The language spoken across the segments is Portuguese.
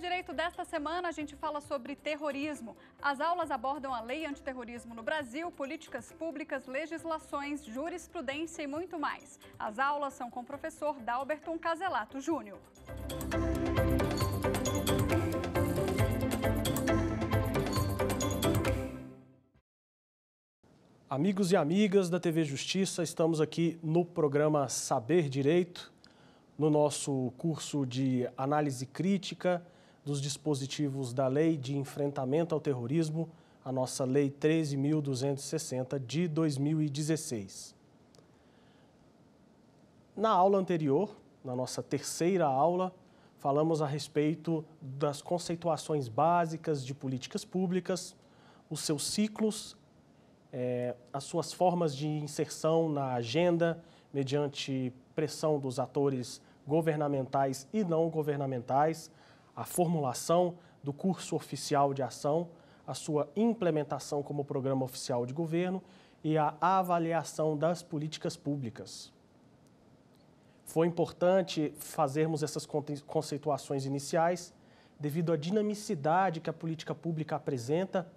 Direito desta semana a gente fala sobre terrorismo. As aulas abordam a lei antiterrorismo no Brasil, políticas públicas, legislações, jurisprudência e muito mais. As aulas são com o professor Dalberton Caselato Júnior. Amigos e amigas da TV Justiça, estamos aqui no programa Saber Direito, no nosso curso de análise crítica dos dispositivos da Lei de Enfrentamento ao Terrorismo, a nossa Lei 13.260 de 2016. Na aula anterior, na nossa terceira aula, falamos a respeito das conceituações básicas de políticas públicas, os seus ciclos, as suas formas de inserção na agenda, mediante pressão dos atores governamentais e não governamentais, a formulação do curso oficial de ação, a sua implementação como programa oficial de governo e a avaliação das políticas públicas. Foi importante fazermos essas conceituações iniciais devido à dinamicidade que a política pública apresenta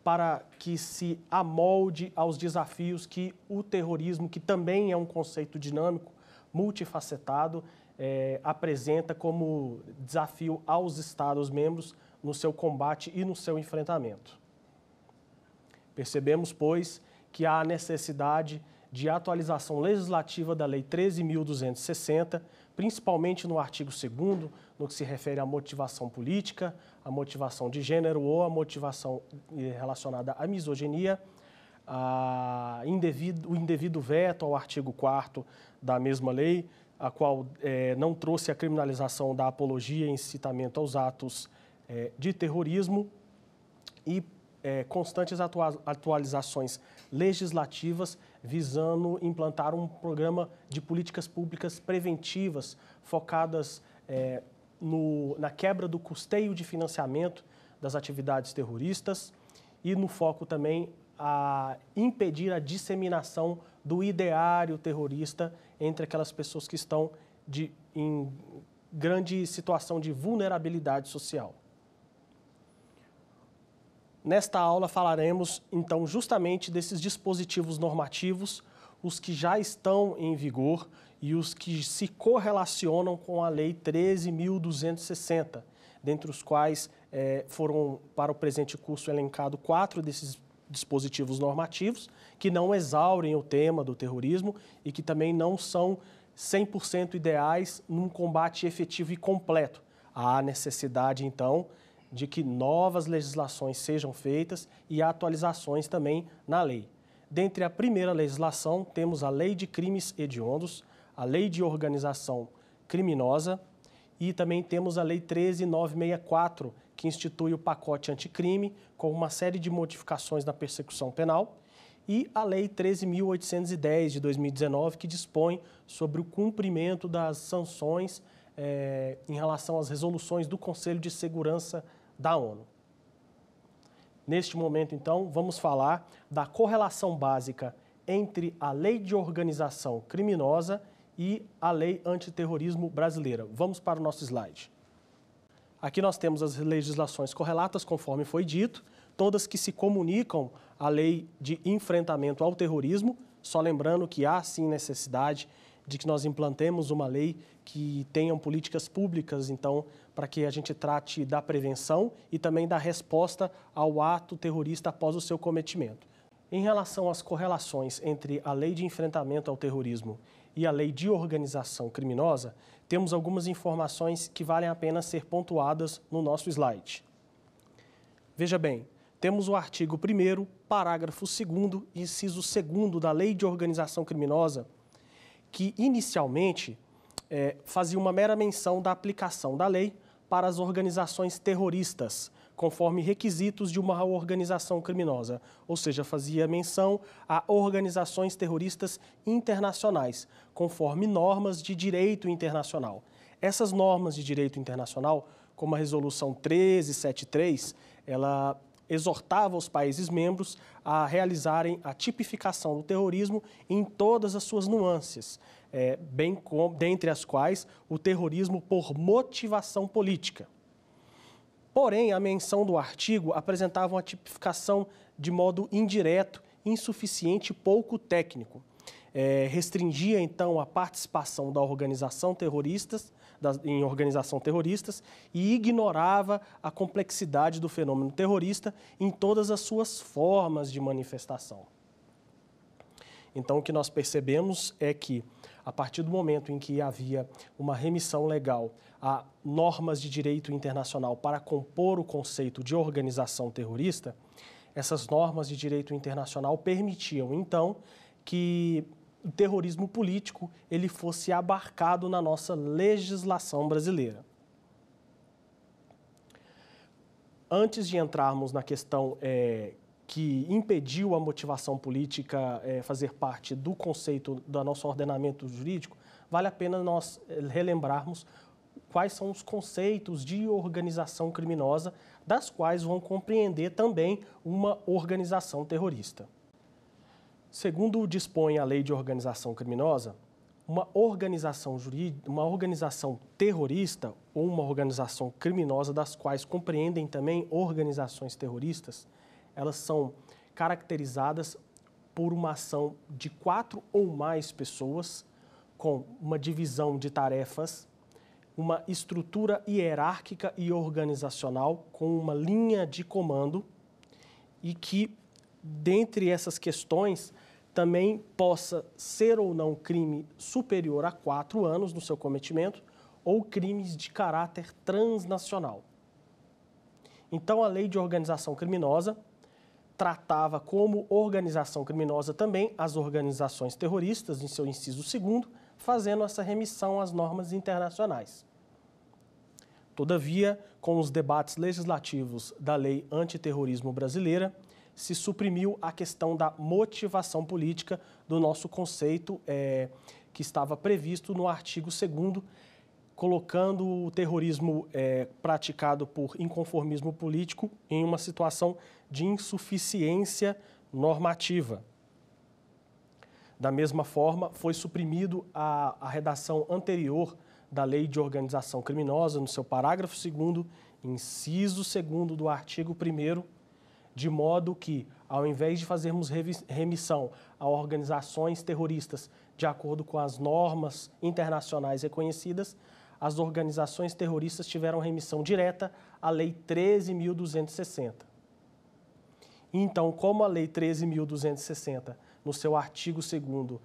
para que se amolde aos desafios que o terrorismo, que também é um conceito dinâmico, multifacetado, apresenta como desafio aos Estados-membros no seu combate e no seu enfrentamento. Percebemos, pois, que há necessidade de atualização legislativa da Lei 13.260, principalmente no artigo 2º, no que se refere à motivação política, à motivação de gênero ou à motivação relacionada à misoginia, o indevido veto ao artigo 4º da mesma lei, a qual não trouxe a criminalização da apologia e incitamento aos atos de terrorismo e constantes atualizações legislativas visando implantar um programa de políticas públicas preventivas focadas na quebra do custeio de financiamento das atividades terroristas e no foco também a impedir a disseminação do ideário terrorista entre aquelas pessoas que estão em grande situação de vulnerabilidade social. Nesta aula falaremos, então, justamente desses dispositivos normativos, os que já estão em vigor e os que se correlacionam com a Lei 13.260, dentre os quais foram, para o presente curso, elencados 4 desses dispositivos normativos, que não exaurem o tema do terrorismo e que também não são 100% ideais num combate efetivo e completo. Há necessidade, então, de que novas legislações sejam feitas e atualizações também na lei. Dentre a primeira legislação, temos a Lei de Crimes Hediondos, a Lei de Organização Criminosa e também temos a Lei 13.964, que institui o pacote anticrime, com uma série de modificações na persecução penal, e a Lei 13.810, de 2019, que dispõe sobre o cumprimento das sanções em relação às resoluções do Conselho de Segurança da ONU. Neste momento, então, vamos falar da correlação básica entre a Lei de Organização Criminosa e a Lei Antiterrorismo Brasileira. Vamos para o nosso slide. Aqui nós temos as legislações correlatas, conforme foi dito, todas que se comunicam à Lei de Enfrentamento ao Terrorismo, só lembrando que há sim necessidade de que nós implantemos uma lei que tenham políticas públicas, então, para que a gente trate da prevenção e também da resposta ao ato terrorista após o seu cometimento. Em relação às correlações entre a Lei de Enfrentamento ao Terrorismo e a Lei de Organização Criminosa, temos algumas informações que valem a pena ser pontuadas no nosso slide. Veja bem, temos o artigo 1º, parágrafo 2º, inciso 2º da Lei de Organização Criminosa, que inicialmente fazia uma mera menção da aplicação da lei para as organizações terroristas, conforme requisitos de uma organização criminosa, ou seja, fazia menção a organizações terroristas internacionais, conforme normas de direito internacional. Essas normas de direito internacional, como a Resolução 1373, ela exortava os países membros a realizarem a tipificação do terrorismo em todas as suas nuances, bem como, dentre as quais o terrorismo por motivação política. Porém, a menção do artigo apresentava uma tipificação de modo indireto, insuficiente e pouco técnico. Restringia, então, a participação da organização em organização terroristas e ignorava a complexidade do fenômeno terrorista em todas as suas formas de manifestação. Então, o que nós percebemos é que, a partir do momento em que havia uma remissão legal a normas de direito internacional para compor o conceito de organização terrorista, essas normas de direito internacional permitiam, então, que o terrorismo político ele fosse abarcado na nossa legislação brasileira. Antes de entrarmos na questão que impediu a motivação política fazer parte do conceito do nosso ordenamento jurídico, vale a pena nós relembrarmos quais são os conceitos de organização criminosa, das quais vão compreender também uma organização terrorista. Segundo dispõe a Lei de Organização Criminosa, uma organização terrorista ou uma organização criminosa, das quais compreendem também organizações terroristas, elas são caracterizadas por uma ação de 4 ou mais pessoas, com uma divisão de tarefas, uma estrutura hierárquica e organizacional, com uma linha de comando, e que, dentre essas questões, também possa ser ou não crime superior a 4 anos no seu cometimento ou crimes de caráter transnacional. Então, a Lei de Organização Criminosa tratava como organização criminosa também as organizações terroristas, em seu inciso 2º, fazendo essa remissão às normas internacionais. Todavia, com os debates legislativos da Lei Antiterrorismo Brasileira, se suprimiu a questão da motivação política do nosso conceito que estava previsto no artigo 2º, colocando o terrorismo praticado por inconformismo político em uma situação de insuficiência normativa. Da mesma forma, foi suprimido a redação anterior da Lei de Organização Criminosa, no seu parágrafo 2º, inciso 2º do artigo 1º, de modo que, ao invés de fazermos remissão a organizações terroristas de acordo com as normas internacionais reconhecidas, as organizações terroristas tiveram remissão direta à Lei 13.260. Então, como a Lei 13.260, no seu artigo 2º,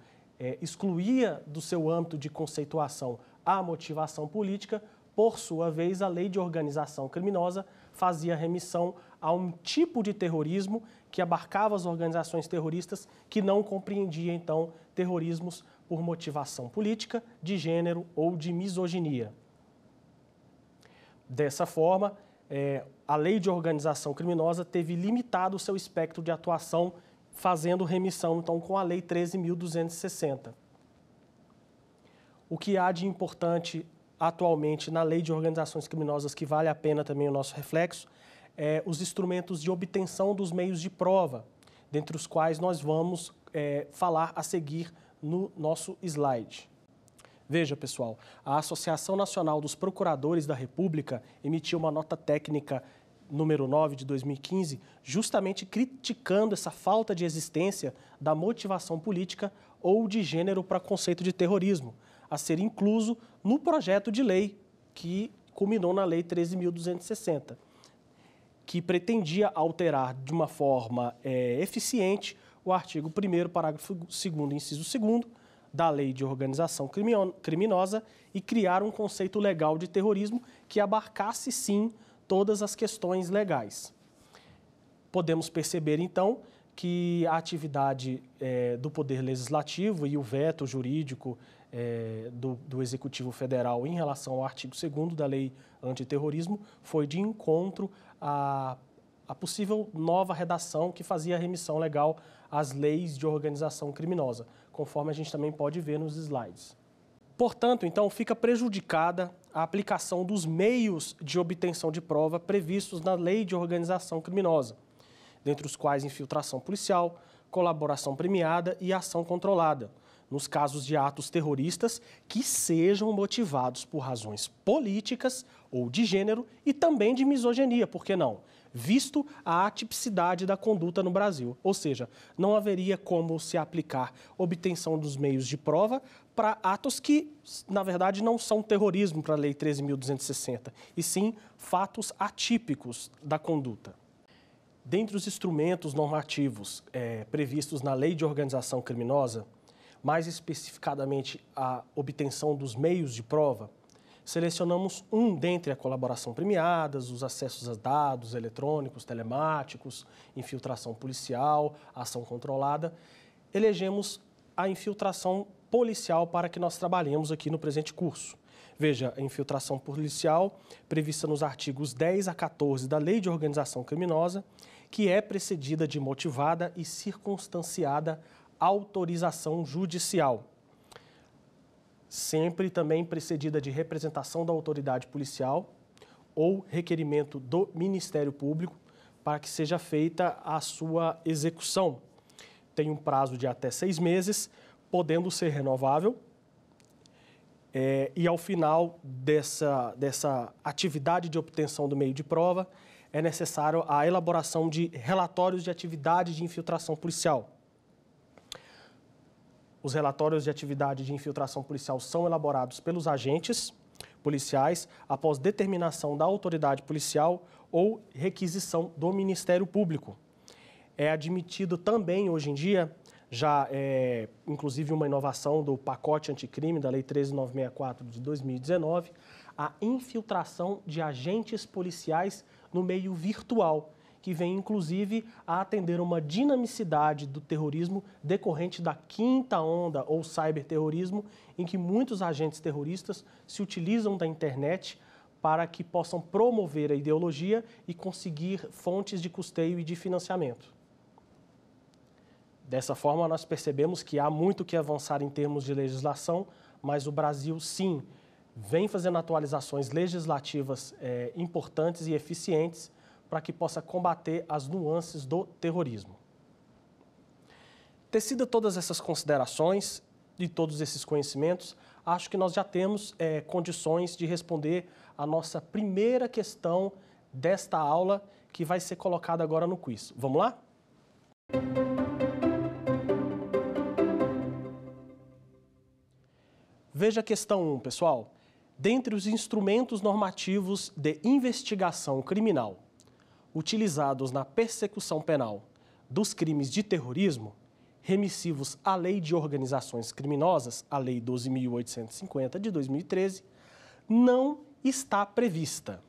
excluía do seu âmbito de conceituação a motivação política, por sua vez, a Lei de Organização Criminosa fazia remissão a um tipo de terrorismo que abarcava as organizações terroristas que não compreendia, então, terrorismos por motivação política, de gênero ou de misoginia. Dessa forma, a Lei de Organização Criminosa teve limitado o seu espectro de atuação, fazendo remissão, então, com a Lei 13.260. O que há de importante atualmente na Lei de Organizações Criminosas, que vale a pena também o nosso reflexo, os instrumentos de obtenção dos meios de prova, dentre os quais nós vamos falar a seguir no nosso slide. Veja, pessoal, a Associação Nacional dos Procuradores da República emitiu uma nota técnica número 9 de 2015, justamente criticando essa falta de existência da motivação política ou de gênero para conceito de terrorismo, a ser incluso no projeto de lei que culminou na Lei 13.260, que pretendia alterar de uma forma eficiente o artigo 1º, parágrafo 2º, inciso 2º, da Lei de Organização Criminosa e criar um conceito legal de terrorismo que abarcasse, sim, todas as questões legais. Podemos perceber, então, que a atividade do Poder Legislativo e o veto jurídico do Executivo Federal em relação ao artigo 2º da Lei Antiterrorismo foi de encontro à possível nova redação que fazia a remissão legal às leis de organização criminosa, conforme a gente também pode ver nos slides. Portanto, então, fica prejudicada a aplicação dos meios de obtenção de prova previstos na Lei de Organização Criminosa, dentre os quais infiltração policial, colaboração premiada e ação controlada, nos casos de atos terroristas que sejam motivados por razões políticas ou de gênero e também de misoginia, por que não? Visto a atipicidade da conduta no Brasil. Ou seja, não haveria como se aplicar obtenção dos meios de prova para atos que, na verdade, não são terrorismo para a Lei 13.260, e sim fatos atípicos da conduta. Dentre os instrumentos normativos previstos na Lei de Organização Criminosa, mais especificadamente a obtenção dos meios de prova, selecionamos um dentre a colaboração premiadas, os acessos a dados eletrônicos, telemáticos, infiltração policial, ação controlada. Elegemos a infiltração policial para que nós trabalhemos aqui no presente curso. Veja, a infiltração policial prevista nos artigos 10 a 14 da Lei de Organização Criminosa, que é precedida de motivada e circunstanciada autorização judicial. Sempre também precedida de representação da autoridade policial ou requerimento do Ministério Público para que seja feita a sua execução. Tem um prazo de até 6 meses, podendo ser renovável. E ao final dessa atividade de obtenção do meio de prova, é necessário a elaboração de relatórios de atividade de infiltração policial. Os relatórios de atividade de infiltração policial são elaborados pelos agentes policiais após determinação da autoridade policial ou requisição do Ministério Público. É admitido também, hoje em dia, já inclusive uma inovação do pacote anticrime da Lei 13.964 de 2019, a infiltração de agentes policiais no meio virtual, que vem, inclusive, a atender uma dinamicidade do terrorismo decorrente da quinta onda ou cyberterrorismo, em que muitos agentes terroristas se utilizam da internet para que possam promover a ideologia e conseguir fontes de custeio e de financiamento. Dessa forma, nós percebemos que há muito que avançar em termos de legislação, mas o Brasil, sim, vem fazendo atualizações legislativas importantes e eficientes para que possa combater as nuances do terrorismo. Tecida todas essas considerações e todos esses conhecimentos, acho que nós já temos condições de responder a nossa primeira questão desta aula, que vai ser colocada agora no quiz. Vamos lá? Veja a questão 1, pessoal. Dentre os instrumentos normativos de investigação criminal utilizados na persecução penal dos crimes de terrorismo, remissivos à Lei de Organizações Criminosas, a Lei 12.850 de 2013, não está prevista.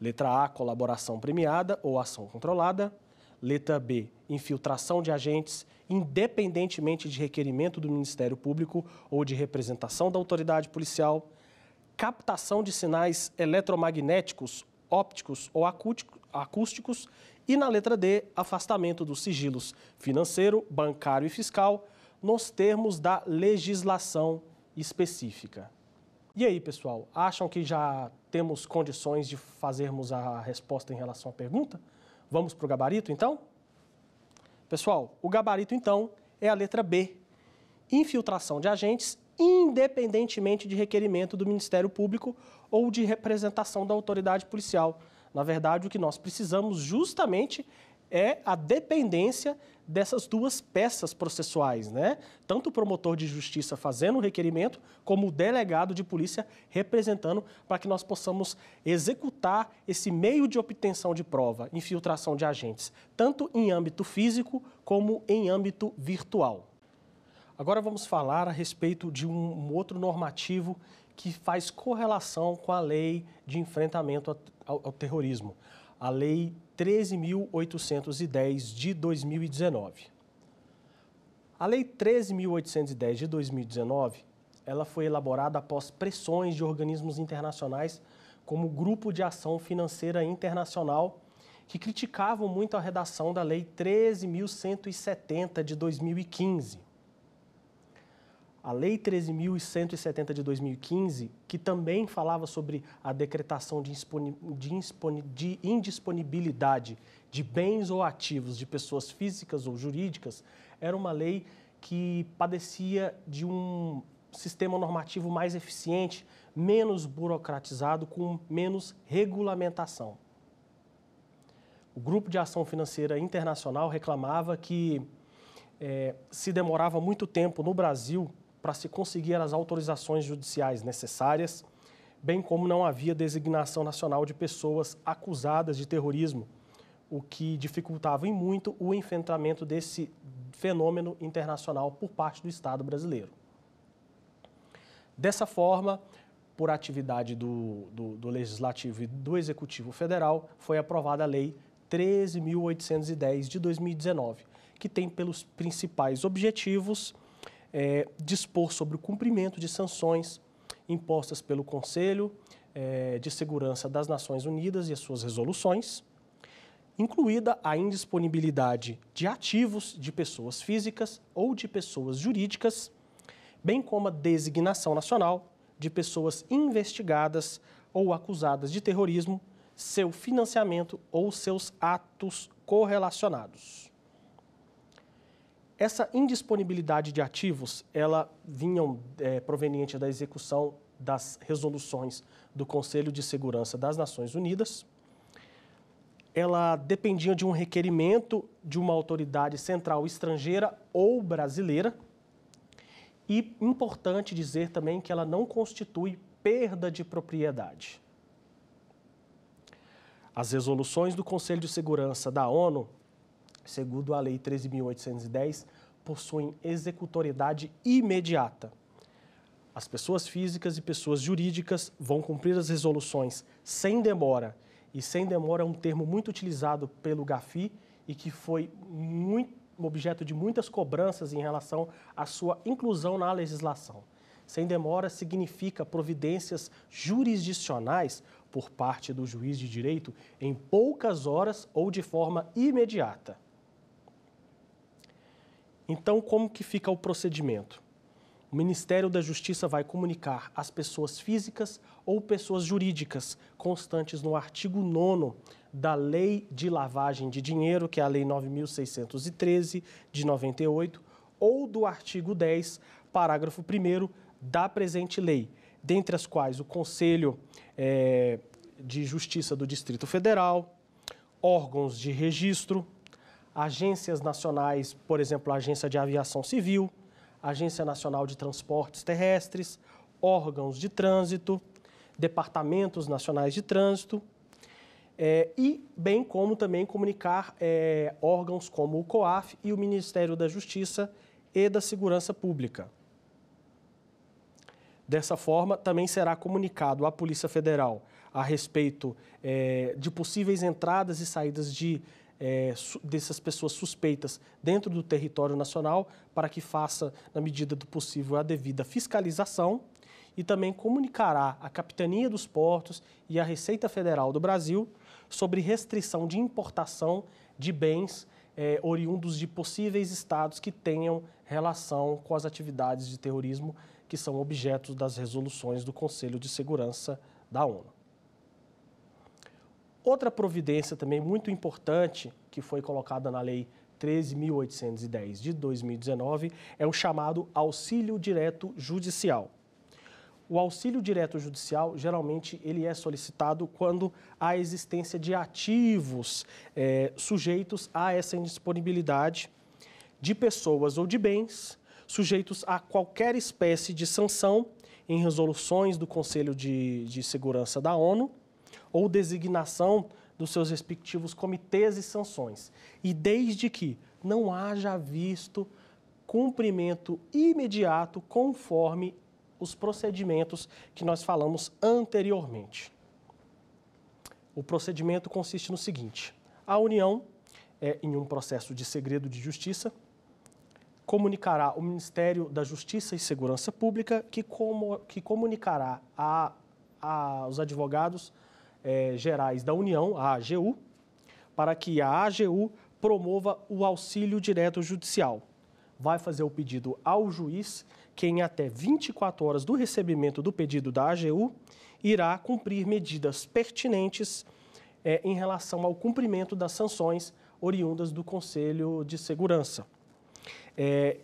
Letra A, colaboração premiada ou ação controlada. Letra B, infiltração de agentes, independentemente de requerimento do Ministério Público ou de representação da autoridade policial. Captação de sinais eletromagnéticos, ópticos ou acústicos. E na letra D, afastamento dos sigilos financeiro, bancário e fiscal nos termos da legislação específica. E aí, pessoal, acham que já temos condições de fazermos a resposta em relação à pergunta? Vamos para o gabarito, então? Pessoal, o gabarito, então, é a letra B. Infiltração de agentes, independentemente de requerimento do Ministério Público ou de representação da autoridade policial. Na verdade, o que nós precisamos justamente é a dependência dessas duas peças processuais, né? Tanto o promotor de justiça fazendo o requerimento, como o delegado de polícia representando, para que nós possamos executar esse meio de obtenção de prova, infiltração de agentes, tanto em âmbito físico como em âmbito virtual. Agora vamos falar a respeito de um outro normativo que faz correlação com a Lei de Enfrentamento ao Terrorismo, a Lei 13.810 de 2019. A Lei 13.810 de 2019, ela foi elaborada após pressões de organismos internacionais como o Grupo de Ação Financeira Internacional, que criticavam muito a redação da Lei 13.170 de 2015. A Lei 13.170 de 2015, que também falava sobre a decretação de indisponibilidade de bens ou ativos de pessoas físicas ou jurídicas, era uma lei que padecia de um sistema normativo mais eficiente, menos burocratizado, com menos regulamentação. O Grupo de Ação Financeira Internacional reclamava que se demorava muito tempo no Brasil para se conseguir as autorizações judiciais necessárias, bem como não havia designação nacional de pessoas acusadas de terrorismo, o que dificultava em muito o enfrentamento desse fenômeno internacional por parte do Estado brasileiro. Dessa forma, por atividade do Legislativo e do Executivo Federal, foi aprovada a Lei 13.810 de 2019, que tem pelos principais objetivos dispor sobre o cumprimento de sanções impostas pelo Conselho de Segurança das Nações Unidas e as suas resoluções, incluída a indisponibilidade de ativos de pessoas físicas ou de pessoas jurídicas, bem como a designação nacional de pessoas investigadas ou acusadas de terrorismo, seu financiamento ou seus atos correlacionados. Essa indisponibilidade de ativos, ela vinha proveniente da execução das resoluções do Conselho de Segurança das Nações Unidas. Ela dependia de um requerimento de uma autoridade central estrangeira ou brasileira. E importante dizer também que ela não constitui perda de propriedade. As resoluções do Conselho de Segurança da ONU, segundo a Lei 13.810, possuem executoriedade imediata. As pessoas físicas e pessoas jurídicas vão cumprir as resoluções sem demora. E sem demora é um termo muito utilizado pelo GAFI e que foi objeto de muitas cobranças em relação à sua inclusão na legislação. Sem demora significa providências jurisdicionais por parte do juiz de direito em poucas horas ou de forma imediata. Então, como que fica o procedimento? O Ministério da Justiça vai comunicar às pessoas físicas ou pessoas jurídicas constantes no artigo 9º da Lei de Lavagem de Dinheiro, que é a Lei 9.613 de 98, ou do artigo 10, parágrafo 1º da presente lei, dentre as quais o Conselho de Justiça do Distrito Federal, órgãos de registro, agências nacionais, por exemplo, a Agência de Aviação Civil, Agência Nacional de Transportes Terrestres, órgãos de trânsito, departamentos nacionais de trânsito, e bem como também comunicar órgãos como o COAF e o Ministério da Justiça e da Segurança Pública. Dessa forma, também será comunicado à Polícia Federal a respeito de possíveis entradas e saídas dessas pessoas suspeitas dentro do território nacional para que faça, na medida do possível, a devida fiscalização e também comunicará à Capitania dos Portos e à Receita Federal do Brasil sobre restrição de importação de bens oriundos de possíveis estados que tenham relação com as atividades de terrorismo que são objetos das resoluções do Conselho de Segurança da ONU. Outra providência também muito importante que foi colocada na Lei 13.810 de 2019 é o chamado auxílio direto judicial. O auxílio direto judicial, geralmente, ele é solicitado quando há existência de ativos sujeitos a essa indisponibilidade de pessoas ou de bens, sujeitos a qualquer espécie de sanção em resoluções do Conselho de Segurança da ONU, ou designação dos seus respectivos comitês e sanções, e desde que não haja visto cumprimento imediato conforme os procedimentos que nós falamos anteriormente. O procedimento consiste no seguinte: a União, em um processo de segredo de justiça, comunicará ao Ministério da Justiça e Segurança Pública, que comunicará aos advogados gerais da União, a AGU, para que a AGU promova o auxílio direto judicial. vai fazer o pedido ao juiz, que em até 24 horas do recebimento do pedido da AGU, irá cumprir medidas pertinentes em relação ao cumprimento das sanções oriundas do Conselho de Segurança.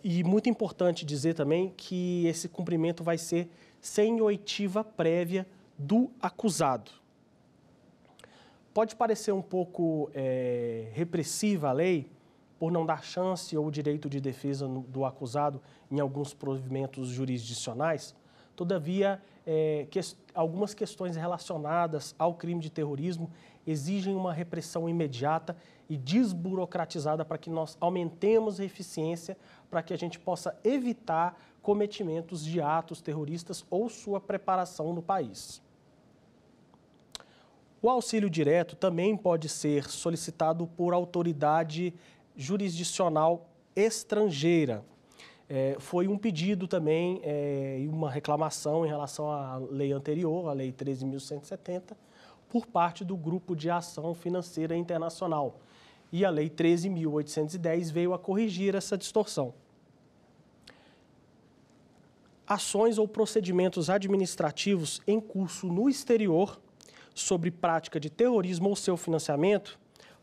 E muito importante dizer também que esse cumprimento vai ser sem oitiva prévia do acusado. Pode parecer um pouco repressiva a lei, por não dar chance ou direito de defesa do acusado em alguns provimentos jurisdicionais. Todavia, algumas questões relacionadas ao crime de terrorismo exigem uma repressão imediata e desburocratizada para que nós aumentemos a eficiência, para que a gente possa evitar cometimentos de atos terroristas ou sua preparação no país. O auxílio direto também pode ser solicitado por autoridade jurisdicional estrangeira. Foi um pedido também e uma reclamação em relação à lei anterior, a Lei 13.170, por parte do Grupo de Ação Financeira Internacional. E a Lei 13.810 veio a corrigir essa distorção. Ações ou procedimentos administrativos em curso no exterior sobre prática de terrorismo ou seu financiamento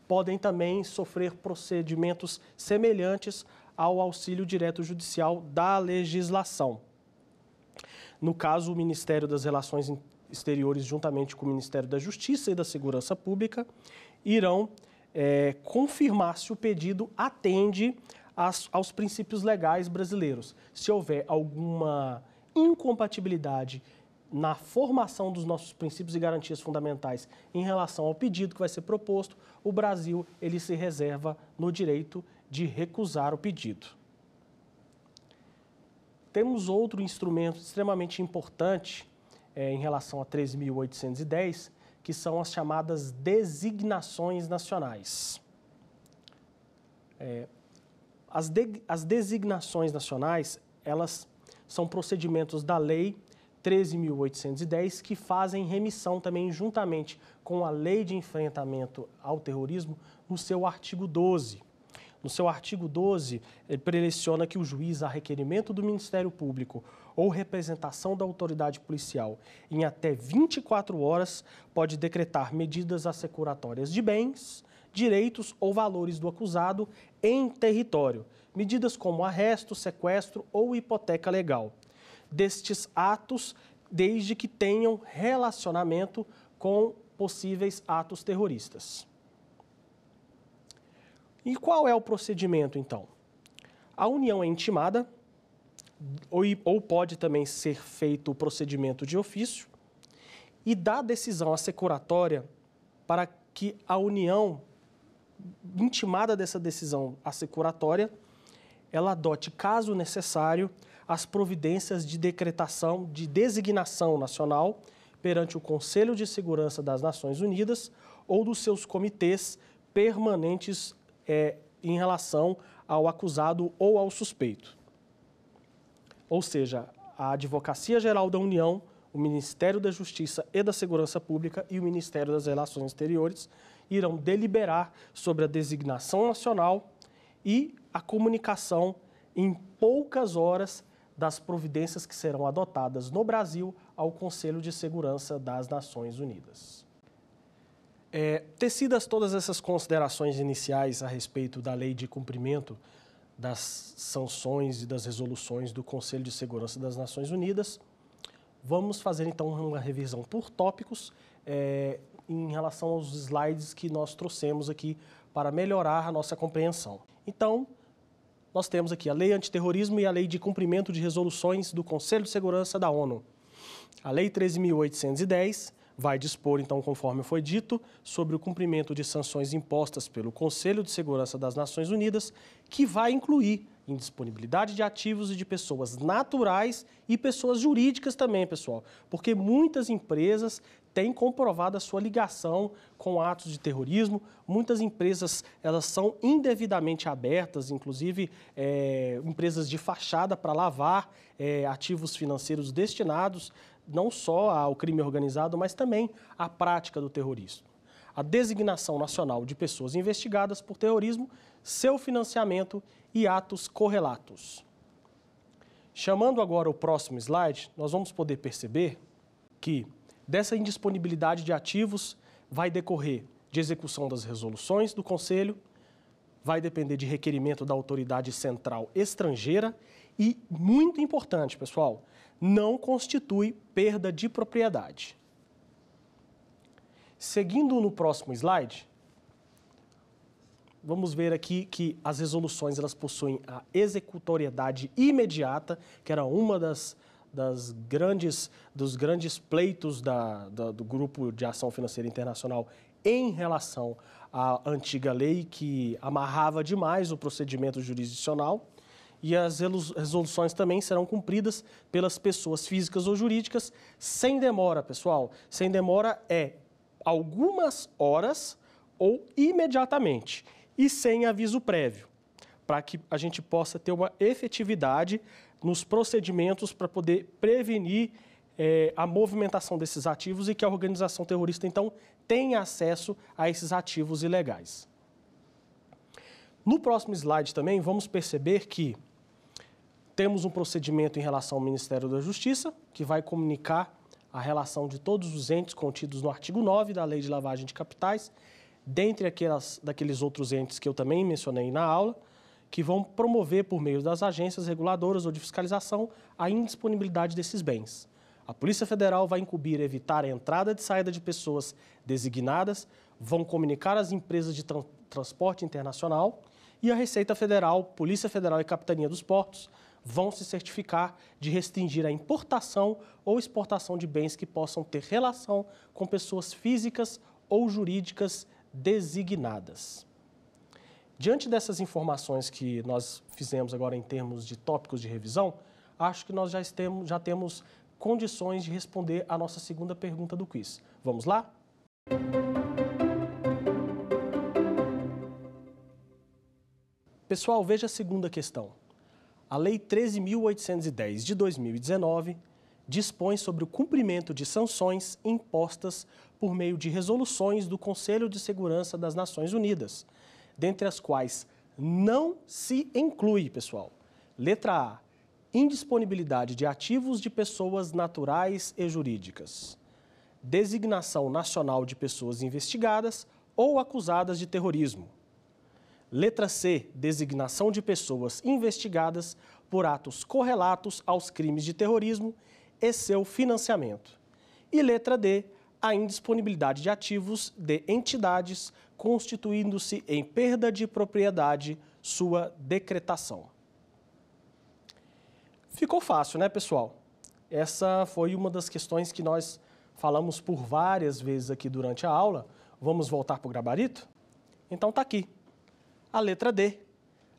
podem também sofrer procedimentos semelhantes ao auxílio direto judicial da legislação. No caso, o Ministério das Relações Exteriores, juntamente com o Ministério da Justiça e da Segurança Pública, irão confirmar se o pedido atende aos princípios legais brasileiros. Se houver alguma incompatibilidade na formação dos nossos princípios e garantias fundamentais em relação ao pedido que vai ser proposto, o Brasil ele se reserva no direito de recusar o pedido. Temos outro instrumento extremamente importante em relação a 13.810, que são as chamadas designações nacionais. As designações nacionais, elas são procedimentos da Lei 13.810, que fazem remissão também juntamente com a Lei de Enfrentamento ao Terrorismo no seu artigo 12. No seu artigo 12, ele preleciona que o juiz, a requerimento do Ministério Público ou representação da autoridade policial, em até 24 horas, pode decretar medidas assecuratórias de bens, direitos ou valores do acusado em território, medidas como arresto, sequestro ou hipoteca legal. Destes atos, desde que tenham relacionamento com possíveis atos terroristas. E qual é o procedimento, então? A união é intimada, ou pode também ser feito o procedimento de ofício, e dá decisão assecuratória para que a união, intimada dessa decisão assecuratória, ela adote, caso necessário, as providências de decretação de designação nacional perante o Conselho de Segurança das Nações Unidas ou dos seus comitês permanentes em relação ao acusado ou ao suspeito. Ou seja, a Advocacia Geral da União, o Ministério da Justiça e da Segurança Pública e o Ministério das Relações Exteriores irão deliberar sobre a designação nacional e a comunicação em poucas horas das providências que serão adotadas no Brasil ao Conselho de Segurança das Nações Unidas. Tecidas todas essas considerações iniciais a respeito da lei de cumprimento das sanções e das resoluções do Conselho de Segurança das Nações Unidas, vamos fazer então uma revisão por tópicos em relação aos slides que nós trouxemos aqui para melhorar a nossa compreensão. Então, nós temos aqui a Lei Antiterrorismo e a Lei de Cumprimento de Resoluções do Conselho de Segurança da ONU. A Lei 13.810 vai dispor, então, conforme foi dito, sobre o cumprimento de sanções impostas pelo Conselho de Segurança das Nações Unidas, que vai incluir indisponibilidade de ativos e de pessoas naturais e pessoas jurídicas também, pessoal, porque muitas empresas têm comprovado a sua ligação com atos de terrorismo. Muitas empresas, elas são indevidamente abertas, inclusive empresas de fachada para lavar ativos financeiros destinados não só ao crime organizado, mas também à prática do terrorismo. a designação nacional de pessoas investigadas por terrorismo, seu financiamento e atos correlatos. Chamando agora o próximo slide, nós vamos poder perceber que dessa indisponibilidade de ativos vai decorrer de execução das resoluções do Conselho, vai depender de requerimento da autoridade central estrangeira e, muito importante, pessoal, não constitui perda de propriedade. Seguindo no próximo slide, vamos ver aqui que as resoluções elas possuem a executoriedade imediata, que era uma dos grandes pleitos do Grupo de Ação Financeira Internacional em relação à antiga lei que amarrava demais o procedimento jurisdicional. E as resoluções também serão cumpridas pelas pessoas físicas ou jurídicas sem demora, pessoal. Sem demora é algumas horas ou imediatamente e sem aviso prévio, para que a gente possa ter uma efetividade nos procedimentos para poder prevenir a movimentação desses ativos e que a organização terrorista, então, tenha acesso a esses ativos ilegais. No próximo slide também vamos perceber que temos um procedimento em relação ao Ministério da Justiça, que vai comunicar a relação de todos os entes contidos no artigo 9 da Lei de Lavagem de Capitais, dentre daqueles outros entes que eu também mencionei na aula, que vão promover, por meio das agências reguladoras ou de fiscalização, a indisponibilidade desses bens. A Polícia Federal vai incumbir evitar a entrada e saída de pessoas designadas, vão comunicar às empresas de transporte internacional e a Receita Federal, Polícia Federal e Capitania dos Portos vão se certificar de restringir a importação ou exportação de bens que possam ter relação com pessoas físicas ou jurídicas designadas. Diante dessas informações que nós fizemos agora em termos de tópicos de revisão, acho que nós já temos condições de responder a nossa segunda pergunta do quiz. Vamos lá? Pessoal, veja a segunda questão. A Lei 13.810 de 2019 dispõe sobre o cumprimento de sanções impostas por meio de resoluções do Conselho de Segurança das Nações Unidas, dentre as quais não se inclui, pessoal, letra A, indisponibilidade de ativos de pessoas naturais e jurídicas, designação nacional de pessoas investigadas ou acusadas de terrorismo. Letra C, designação de pessoas investigadas por atos correlatos aos crimes de terrorismo e seu financiamento. E letra D, a indisponibilidade de ativos de entidades constituindo-se em perda de propriedade sua decretação. Ficou fácil, né, pessoal? Essa foi uma das questões que nós falamos por várias vezes aqui durante a aula. Vamos voltar para o gabarito? Então tá aqui. A letra D,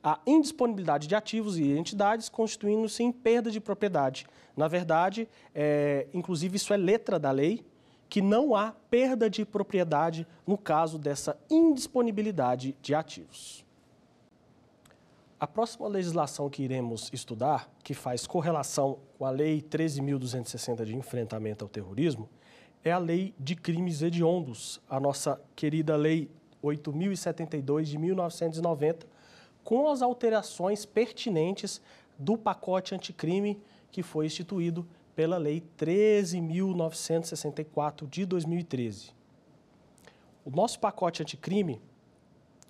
a indisponibilidade de ativos e entidades constituindo-se em perda de propriedade. Na verdade, inclusive isso é letra da lei, que não há perda de propriedade no caso dessa indisponibilidade de ativos. A próxima legislação que iremos estudar, que faz correlação com a Lei 13.260 de enfrentamento ao terrorismo, é a Lei de Crimes Hediondos, a nossa querida Lei 8.072 de 1990, com as alterações pertinentes do pacote anticrime que foi instituído pela Lei 13.964 de 2013. O nosso pacote anticrime,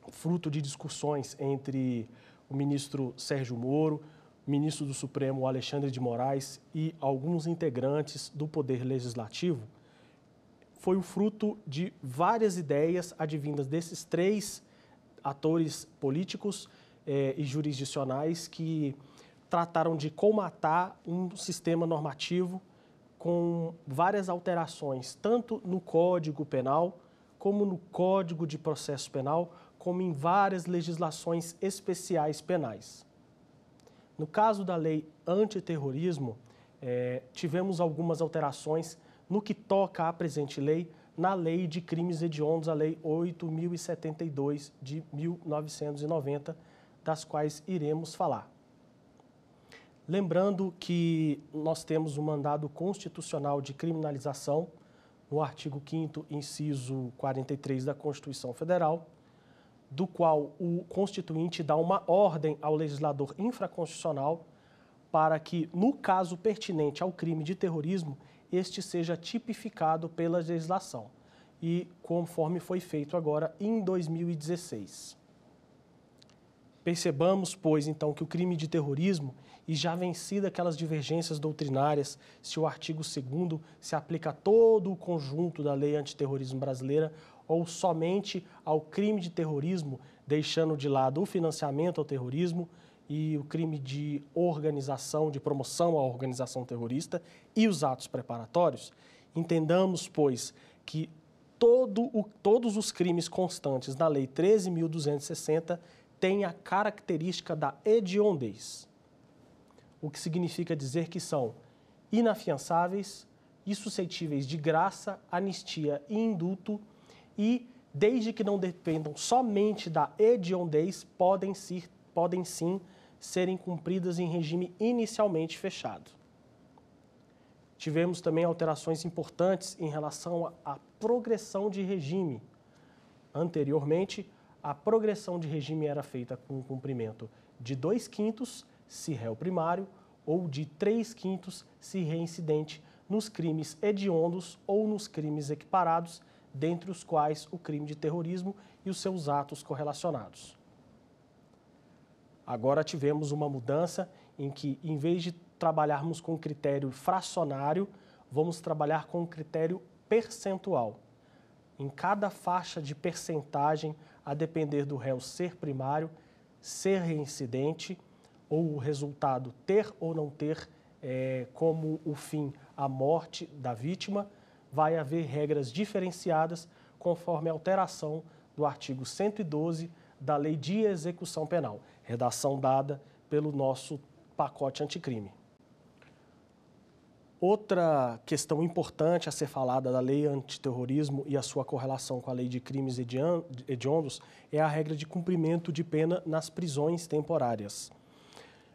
fruto de discussões entre o ministro Sérgio Moro, o ministro do Supremo Alexandre de Moraes e alguns integrantes do Poder Legislativo, foi o fruto de várias ideias advindas desses três atores políticos e jurisdicionais que trataram de colmatar um sistema normativo com várias alterações, tanto no Código Penal, como no Código de Processo Penal, como em várias legislações especiais penais. No caso da Lei Antiterrorismo, tivemos algumas alterações no que toca à presente lei, na Lei de Crimes Hediondos, a Lei 8.072 de 1990, das quais iremos falar. Lembrando que nós temos um mandado constitucional de criminalização no artigo 5º, inciso 43 da Constituição Federal, do qual o Constituinte dá uma ordem ao legislador infraconstitucional para que, no caso pertinente ao crime de terrorismo, este seja tipificado pela legislação, e conforme foi feito agora em 2016. Percebamos, pois, então, que o crime de terrorismo, e já vencida aquelas divergências doutrinárias, se o artigo 2º se aplica a todo o conjunto da lei antiterrorismo brasileira ou somente ao crime de terrorismo, deixando de lado o financiamento ao terrorismo e o crime de organização, de promoção à organização terrorista e os atos preparatórios, entendamos, pois, que todos os crimes constantes na Lei 13.260 têm a característica da hediondez, o que significa dizer que são inafiançáveis e suscetíveis de graça, anistia e indulto e, desde que não dependam somente da hediondez, podem sim serem cumpridas em regime inicialmente fechado. Tivemos também alterações importantes em relação à progressão de regime. Anteriormente, a progressão de regime era feita com o cumprimento de 2/5 se réu primário ou de 3/5 se reincidente nos crimes hediondos ou nos crimes equiparados, dentre os quais o crime de terrorismo e os seus atos correlacionados. Agora tivemos uma mudança em que, em vez de trabalharmos com critério fracionário, vamos trabalhar com critério percentual. Em cada faixa de percentagem, a depender do réu ser primário, ser reincidente, ou o resultado ter ou não ter como o fim a morte da vítima, vai haver regras diferenciadas conforme a alteração do artigo 112 da Lei de Execução Penal, redação dada pelo nosso pacote anticrime. Outra questão importante a ser falada da lei antiterrorismo e a sua correlação com a lei de crimes hediondos é a regra de cumprimento de pena nas prisões temporárias.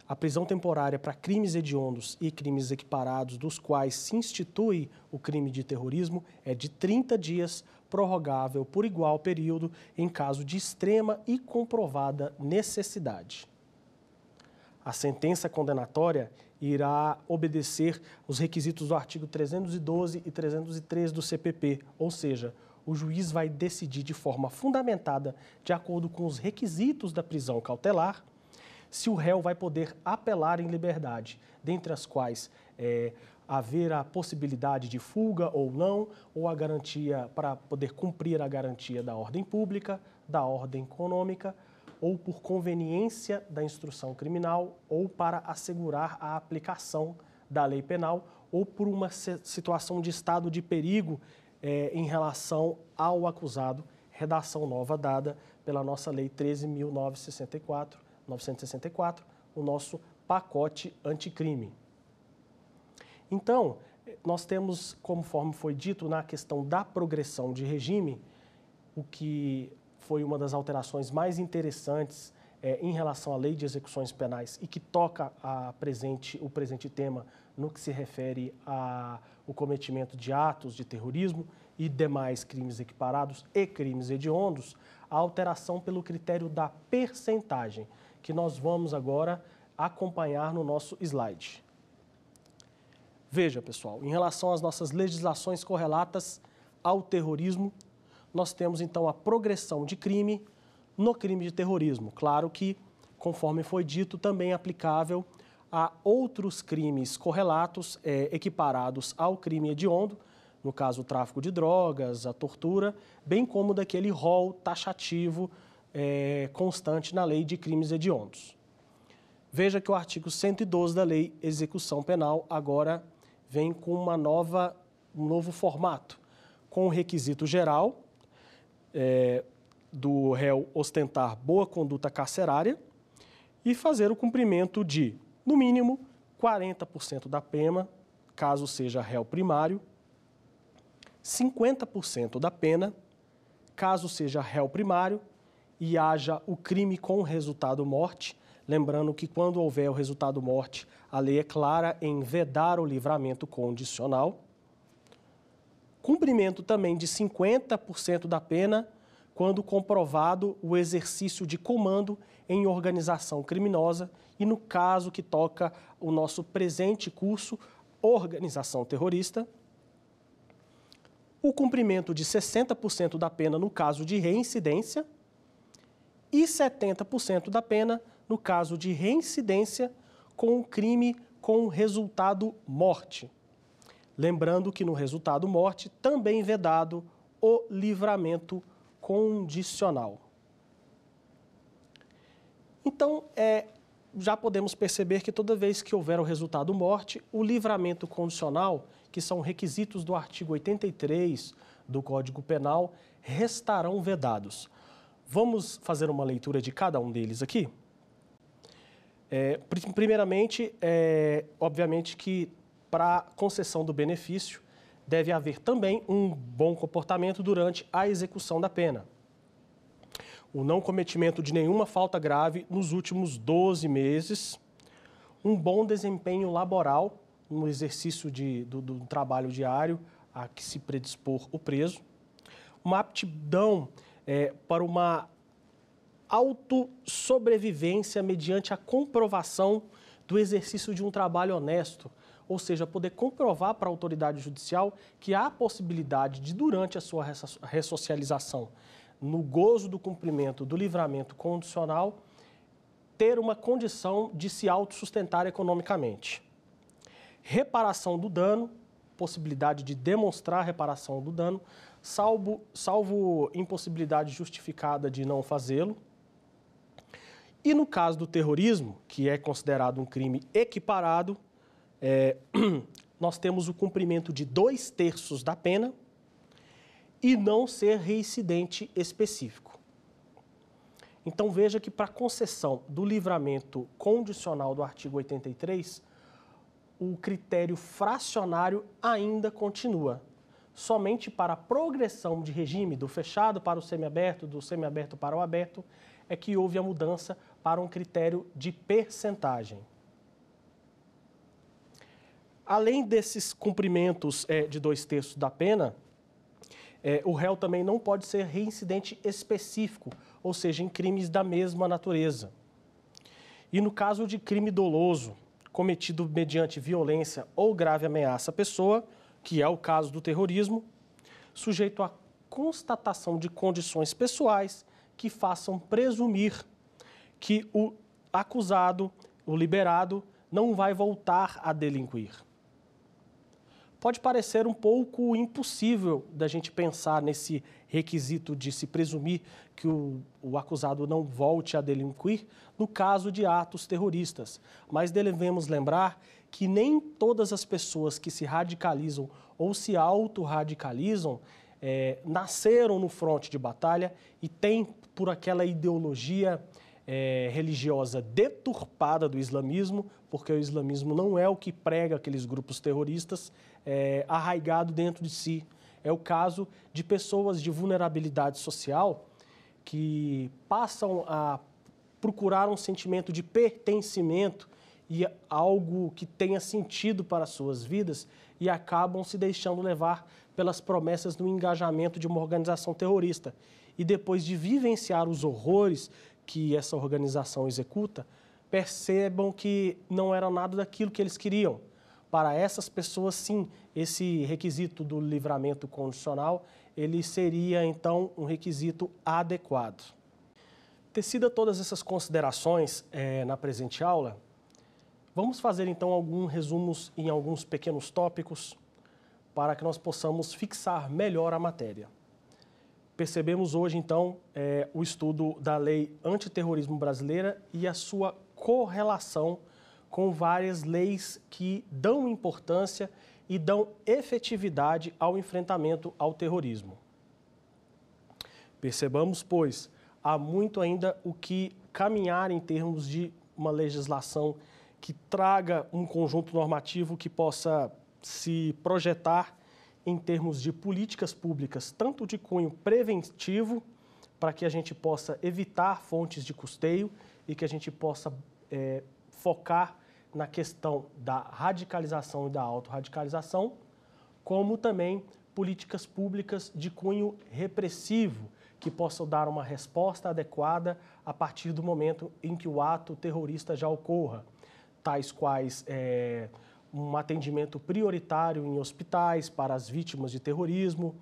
A prisão temporária para crimes hediondos e crimes equiparados, dos quais se institui o crime de terrorismo, é de 30 dias, prorrogável por igual período em caso de extrema e comprovada necessidade. A sentença condenatória irá obedecer os requisitos do artigo 312 e 313 do CPP, ou seja, o juiz vai decidir de forma fundamentada, de acordo com os requisitos da prisão cautelar, se o réu vai poder apelar em liberdade, dentre as quais haver a possibilidade de fuga ou não, ou a garantia para poder cumprir a garantia da ordem pública, da ordem econômica, ou por conveniência da instrução criminal, ou para assegurar a aplicação da lei penal, ou por uma situação de estado de perigo em relação ao acusado, redação nova dada pela nossa Lei 13.964, o nosso pacote anticrime. Então, nós temos, conforme foi dito, na questão da progressão de regime, o que foi uma das alterações mais interessantes em relação à Lei de Execuções Penais e que toca o presente tema no que se refere ao cometimento de atos de terrorismo e demais crimes equiparados e crimes hediondos, a alteração pelo critério da percentagem, que nós vamos agora acompanhar no nosso slide. Veja, pessoal, em relação às nossas legislações correlatas ao terrorismo, nós temos, então, a progressão de crime no crime de terrorismo. Claro que, conforme foi dito, também aplicável a outros crimes correlatos equiparados ao crime hediondo, no caso, o tráfico de drogas, a tortura, bem como daquele rol taxativo constante na lei de crimes hediondos. Veja que o artigo 112 da Lei de Execução Penal agora vem com um novo formato, com o requisito geral do réu ostentar boa conduta carcerária e fazer o cumprimento de, no mínimo, 40% da pena, caso seja réu primário, 50% da pena, caso seja réu primário e haja o crime com resultado morte, lembrando que quando houver o resultado morte, a lei é clara em vedar o livramento condicional, cumprimento também de 50% da pena quando comprovado o exercício de comando em organização criminosa e no caso que toca o nosso presente curso, organização terrorista. O cumprimento de 60% da pena no caso de reincidência e 70% da pena no caso de reincidência com um crime com resultado morte. Lembrando que no resultado morte também vedado o livramento condicional. Então, já podemos perceber que toda vez que houver o resultado morte, o livramento condicional, que são requisitos do artigo 83 do Código Penal, restarão vedados. Vamos fazer uma leitura de cada um deles aqui? Primeiramente, obviamente que para concessão do benefício deve haver também um bom comportamento durante a execução da pena. O não cometimento de nenhuma falta grave nos últimos 12 meses, um bom desempenho laboral no exercício do trabalho diário a que se predispor o preso, uma aptidão para uma autossobrevivência mediante a comprovação do exercício de um trabalho honesto, ou seja, poder comprovar para a autoridade judicial que há a possibilidade de, durante a sua ressocialização, no gozo do cumprimento do livramento condicional, ter uma condição de se autossustentar economicamente. Reparação do dano, possibilidade de demonstrar a reparação do dano, salvo impossibilidade justificada de não fazê-lo. E no caso do terrorismo, que é considerado um crime equiparado, nós temos o cumprimento de 2/3 da pena e não ser reincidente específico. Então veja que para concessão do livramento condicional do artigo 83, o critério fracionário ainda continua. Somente para a progressão de regime do fechado para o semiaberto, do semiaberto para o aberto, é que houve a mudança para um critério de percentagem. Além desses cumprimentos de 2/3 da pena, o réu também não pode ser reincidente específico, ou seja, em crimes da mesma natureza. E no caso de crime doloso, cometido mediante violência ou grave ameaça à pessoa, que é o caso do terrorismo, sujeito à constatação de condições pessoais que façam presumir que o acusado, o liberado, não vai voltar a delinquir. Pode parecer um pouco impossível da gente pensar nesse requisito de se presumir que o acusado não volte a delinquir no caso de atos terroristas, mas devemos lembrar que nem todas as pessoas que se radicalizam ou se autorradicalizam nasceram no fronte de batalha e têm, por aquela ideologia religiosa deturpada do islamismo, porque o islamismo não é o que prega aqueles grupos terroristas, arraigado dentro de si. É o caso de pessoas de vulnerabilidade social que passam a procurar um sentimento de pertencimento e algo que tenha sentido para as suas vidas e acabam se deixando levar pelas promessas do engajamento de uma organização terrorista. E depois de vivenciar os horrores que essa organização executa, percebam que não era nada daquilo que eles queriam. Para essas pessoas, sim, esse requisito do livramento condicional, ele seria, então, um requisito adequado. Tecida todas essas considerações na presente aula, vamos fazer, então, alguns resumos em alguns pequenos tópicos para que nós possamos fixar melhor a matéria. Percebemos hoje, então, o estudo da Lei Antiterrorismo Brasileira e a sua correlação com várias leis que dão importância e dão efetividade ao enfrentamento ao terrorismo. Percebamos, pois, há muito ainda o que caminhar em termos de uma legislação que traga um conjunto normativo que possa se projetar em termos de políticas públicas, tanto de cunho preventivo, para que a gente possa evitar fontes de custeio e que a gente possa focar na questão da radicalização e da autorradicalização, como também políticas públicas de cunho repressivo, que possam dar uma resposta adequada a partir do momento em que o ato terrorista já ocorra, tais quais um atendimento prioritário em hospitais para as vítimas de terrorismo,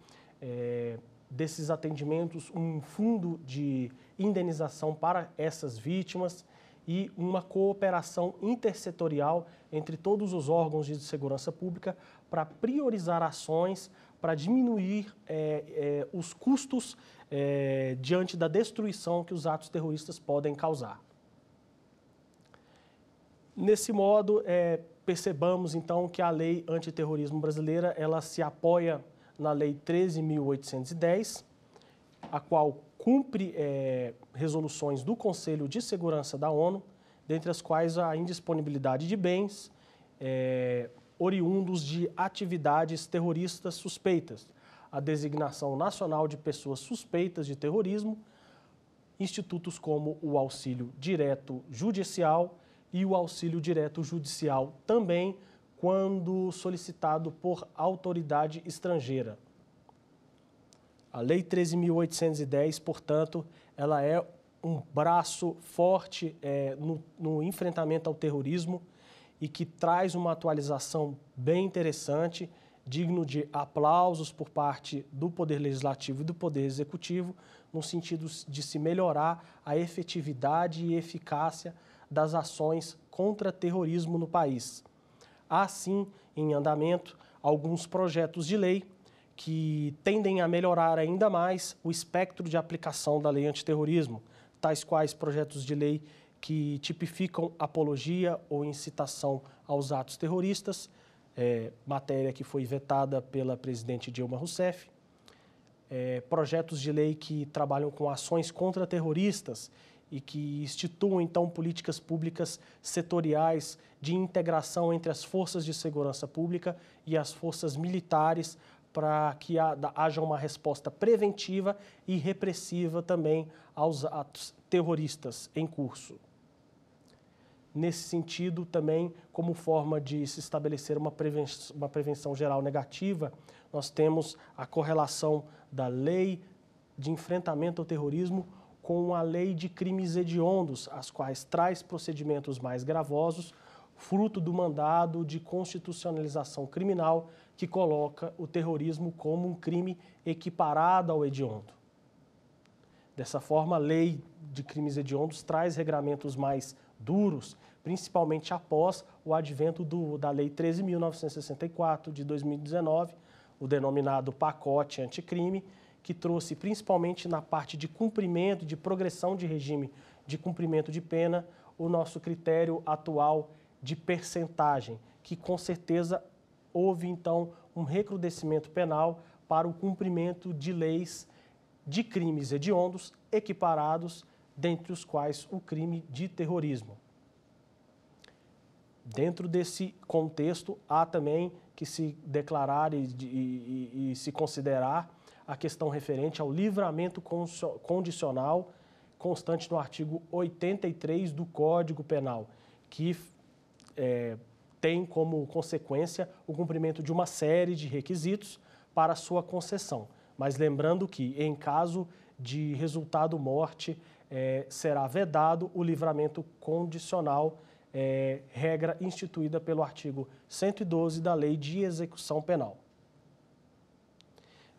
desses atendimentos, um fundo de indenização para essas vítimas e uma cooperação intersetorial entre todos os órgãos de segurança pública para priorizar ações para diminuir os custos diante da destruição que os atos terroristas podem causar. Nesse modo, percebamos então que a lei antiterrorismo brasileira ela se apoia na Lei 13.810, a qual cumpre resoluções do Conselho de Segurança da ONU, dentre as quais a indisponibilidade de bens oriundos de atividades terroristas suspeitas, a designação nacional de pessoas suspeitas de terrorismo, institutos como o auxílio direto judicial e o auxílio direto judicial também, quando solicitado por autoridade estrangeira. A Lei 13.810, portanto, ela é um braço forte no enfrentamento ao terrorismo e que traz uma atualização bem interessante, digno de aplausos por parte do Poder Legislativo e do Poder Executivo, no sentido de se melhorar a efetividade e eficácia das ações contra terrorismo no país. Há, sim, em andamento, alguns projetos de lei que tendem a melhorar ainda mais o espectro de aplicação da lei antiterrorismo, tais quais projetos de lei que tipificam apologia ou incitação aos atos terroristas, matéria que foi vetada pela presidente Dilma Rousseff, projetos de lei que trabalham com ações contra-terroristas e que instituam, então, políticas públicas setoriais de integração entre as forças de segurança pública e as forças militares para que haja uma resposta preventiva e repressiva também aos atos terroristas em curso. Nesse sentido, também, como forma de se estabelecer uma prevenção geral negativa, nós temos a correlação da Lei de Enfrentamento ao Terrorismo com a Lei de Crimes Hediondos, as quais traz procedimentos mais gravosos, fruto do mandado de constitucionalização criminal que coloca o terrorismo como um crime equiparado ao hediondo. Dessa forma, a Lei de Crimes Hediondos traz regramentos mais duros, principalmente após o advento da Lei 13.964 de 2019, o denominado pacote anticrime, que trouxe principalmente na parte de cumprimento, de progressão de regime de cumprimento de pena, o nosso critério atual de percentagem, que com certeza houve então um recrudescimento penal para o cumprimento de leis de crimes hediondos equiparados, dentre os quais o crime de terrorismo. Dentro desse contexto, há também que se declarar e se considerar a questão referente ao livramento condicional constante no artigo 83 do Código Penal, que tem como consequência o cumprimento de uma série de requisitos para sua concessão. Mas lembrando que, em caso de resultado morte, será vedado o livramento condicional, regra instituída pelo artigo 112 da Lei de Execução Penal.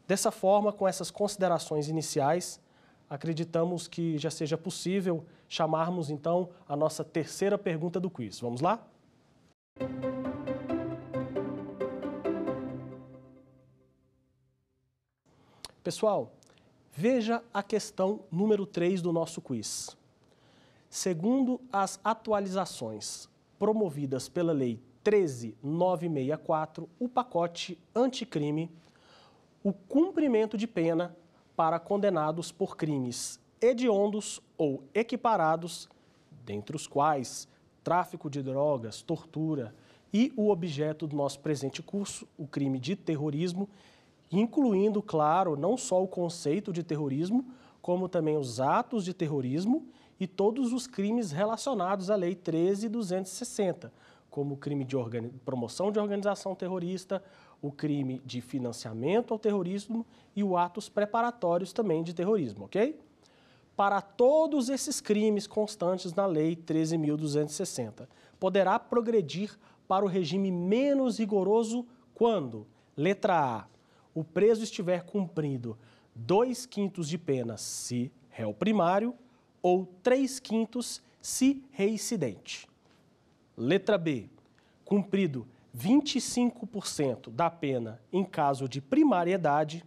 Dessa forma, com essas considerações iniciais, acreditamos que já seja possível chamarmos, então, a nossa terceira pergunta do quiz. Vamos lá? Pessoal, veja a questão número 3 do nosso quiz. Segundo as atualizações promovidas pela Lei 13.964, o pacote anticrime, o cumprimento de pena para condenados por crimes hediondos ou equiparados, dentre os quais tráfico de drogas, tortura e o objeto do nosso presente curso, o crime de terrorismo, incluindo, claro, não só o conceito de terrorismo, como também os atos de terrorismo e todos os crimes relacionados à Lei 13.260, como o crime de promoção de organização terrorista, o crime de financiamento ao terrorismo e os atos preparatórios também de terrorismo, ok? Para todos esses crimes constantes na Lei 13.260, poderá progredir para o regime menos rigoroso quando, letra A, o preso estiver cumprindo 2/5 de pena se réu primário ou 3/5 se reincidente. Letra B, cumprido 25% da pena em caso de primariedade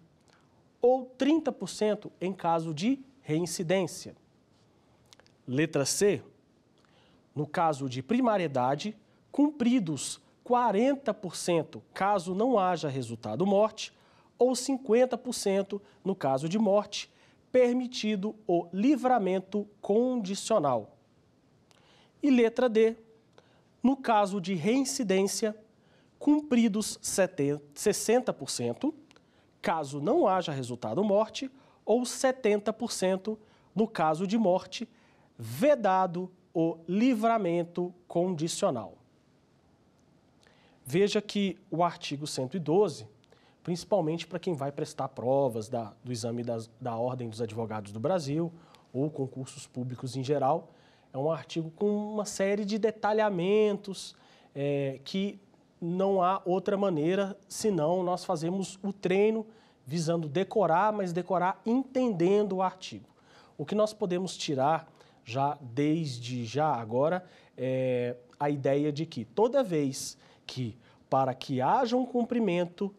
ou 30% em caso de reincidência. Letra C, no caso de primariedade, cumpridos 40% caso não haja resultado morte ou 50% no caso de morte, permitido o livramento condicional. E letra D, no caso de reincidência, cumpridos 60%, caso não haja resultado morte, ou 70% no caso de morte, vedado o livramento condicional. Veja que o artigo 112, principalmente para quem vai prestar provas do exame da Ordem dos Advogados do Brasil ou concursos públicos em geral, é um artigo com uma série de detalhamentos que não há outra maneira senão nós fazemos o treino visando decorar, mas decorar entendendo o artigo. O que nós podemos tirar desde já agora é a ideia de que toda vez que para que haja um cumprimento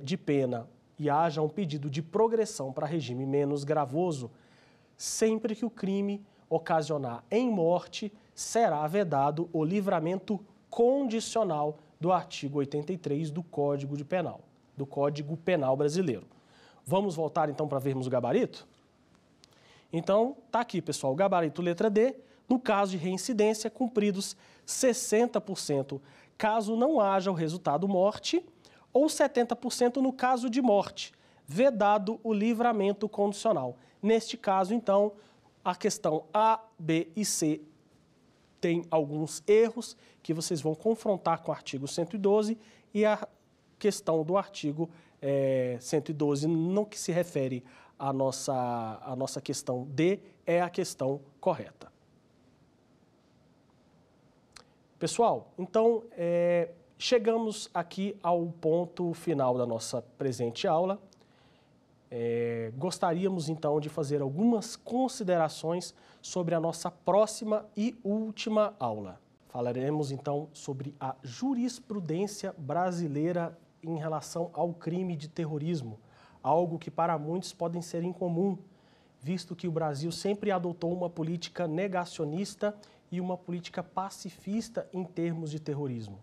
de pena e haja um pedido de progressão para regime menos gravoso, sempre que o crime ocasionar em morte, será vedado o livramento condicional do artigo 83 do Código Penal brasileiro. Vamos voltar então para vermos o gabarito? Então, tá aqui, pessoal, o gabarito letra D, no caso de reincidência, cumpridos 60% caso não haja o resultado morte, ou 70% no caso de morte, vedado o livramento condicional. Neste caso, então, a questão A, B e C tem alguns erros que vocês vão confrontar com o artigo 112 e a questão do artigo 112, no que se refere à nossa questão D, é a questão correta. Pessoal, então, chegamos aqui ao ponto final da nossa presente aula. Gostaríamos, então, de fazer algumas considerações sobre a nossa próxima e última aula. Falaremos, então, sobre a jurisprudência brasileira em relação ao crime de terrorismo, algo que para muitos pode ser incomum, visto que o Brasil sempre adotou uma política negacionista e uma política pacifista em termos de terrorismo.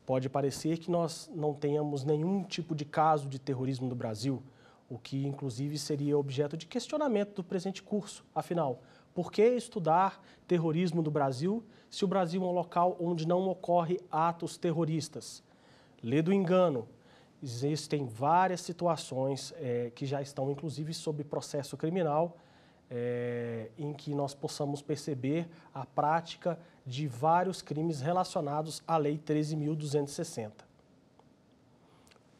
Pode parecer que nós não tenhamos nenhum tipo de caso de terrorismo no Brasil, o que inclusive seria objeto de questionamento do presente curso. Afinal, por que estudar terrorismo no Brasil se o Brasil é um local onde não ocorre atos terroristas? Lê do engano. Existem várias situações que já estão inclusive sob processo criminal, em que nós possamos perceber a prática de vários crimes relacionados à Lei 13.260.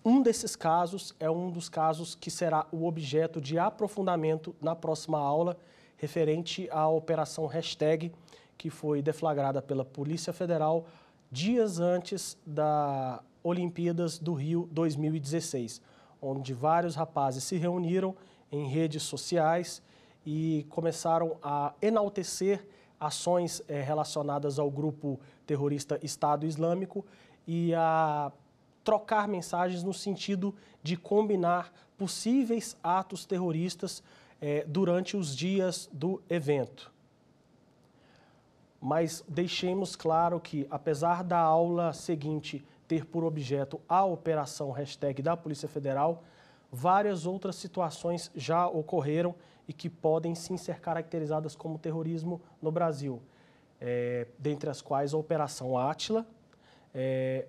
Um desses casos é um dos casos que será o objeto de aprofundamento na próxima aula, referente à Operação Hashtag, que foi deflagrada pela Polícia Federal dias antes das Olimpíadas do Rio 2016, onde vários rapazes se reuniram em redes sociais e começaram a enaltecer ações relacionadas ao grupo terrorista Estado Islâmico e a trocar mensagens no sentido de combinar possíveis atos terroristas durante os dias do evento. Mas deixemos claro que, apesar da aula seguinte ter por objeto a Operação Hashtag da Polícia Federal, várias outras situações já ocorreram e que podem sim ser caracterizadas como terrorismo no Brasil, dentre as quais a Operação Átila,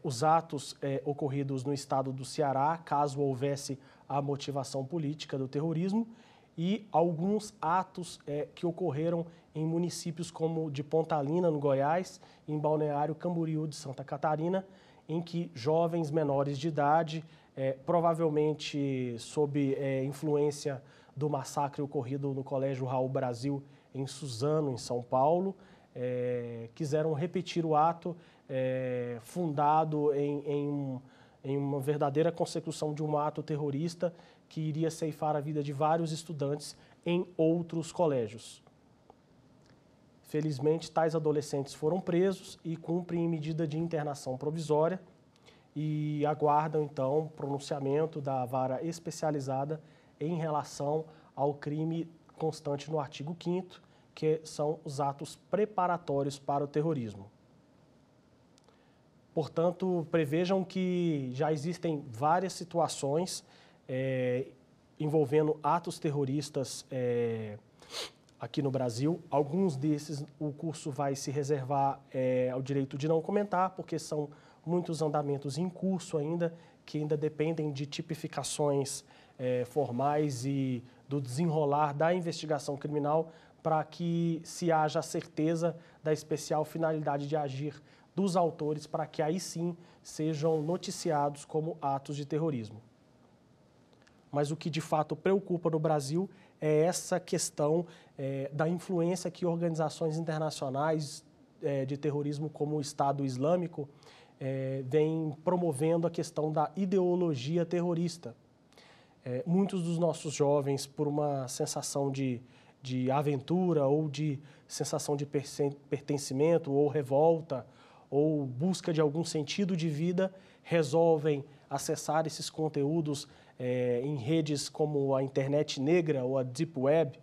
os atos ocorridos no estado do Ceará, caso houvesse a motivação política do terrorismo, e alguns atos que ocorreram em municípios como de Pontalina, no Goiás, e em Balneário Camboriú, de Santa Catarina, em que jovens menores de idade, provavelmente sob influência do massacre ocorrido no Colégio Raul Brasil, em Suzano, em São Paulo, quiseram repetir o ato fundado em uma verdadeira consecução de um ato terrorista que iria ceifar a vida de vários estudantes em outros colégios. Felizmente, tais adolescentes foram presos e cumprem medida de internação provisória e aguardam, então, pronunciamento da vara especializada em relação ao crime constante no artigo 5º, que são os atos preparatórios para o terrorismo. Portanto, prevejam que já existem várias situações envolvendo atos terroristas aqui no Brasil. Alguns desses o curso vai se reservar ao direito de não comentar, porque são muitos andamentos em curso ainda, que ainda dependem de tipificações formais e do desenrolar da investigação criminal para que se haja a certeza da especial finalidade de agir dos autores, para que aí sim sejam noticiados como atos de terrorismo. Mas o que de fato preocupa no Brasil é essa questão da influência que organizações internacionais de terrorismo como o Estado Islâmico vêm promovendo a questão da ideologia terrorista. Muitos dos nossos jovens, por uma sensação de aventura ou de sensação de pertencimento ou revolta ou busca de algum sentido de vida, resolvem acessar esses conteúdos em redes como a internet negra ou a Deep Web,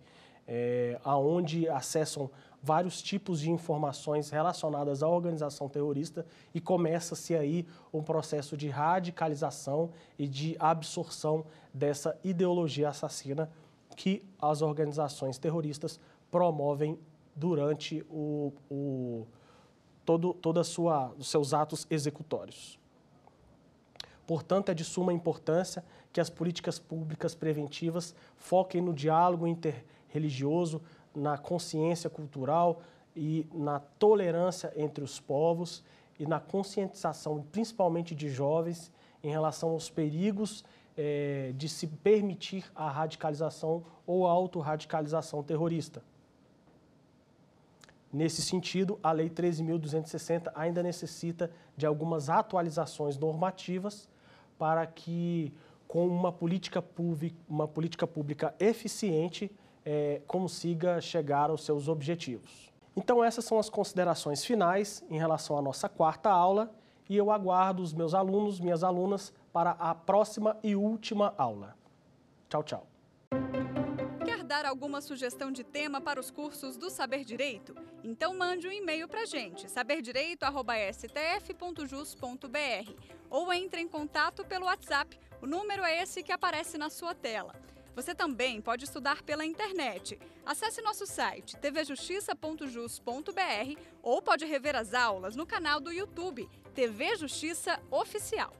aonde acessam vários tipos de informações relacionadas à organização terrorista e começa-se aí um processo de radicalização e de absorção dessa ideologia assassina que as organizações terroristas promovem durante todos os seus atos executórios. Portanto, é de suma importância que as políticas públicas preventivas foquem no diálogo interreligioso, na consciência cultural e na tolerância entre os povos e na conscientização, principalmente de jovens, em relação aos perigos de se permitir a radicalização ou a autorradicalização terrorista. Nesse sentido, a Lei 13.260 ainda necessita de algumas atualizações normativas para que, com uma política pública eficiente, consiga chegar aos seus objetivos. Então, essas são as considerações finais em relação à nossa quarta aula e eu aguardo os meus alunos, minhas alunas, para a próxima e última aula. Tchau, tchau. Quer dar alguma sugestão de tema para os cursos do Saber Direito? Então mande um e-mail para a gente, saberdireito@stf.jus.br, ou entre em contato pelo WhatsApp, o número é esse que aparece na sua tela. Você também pode estudar pela internet. Acesse nosso site tvjustiça.jus.br ou pode rever as aulas no canal do YouTube TV Justiça Oficial.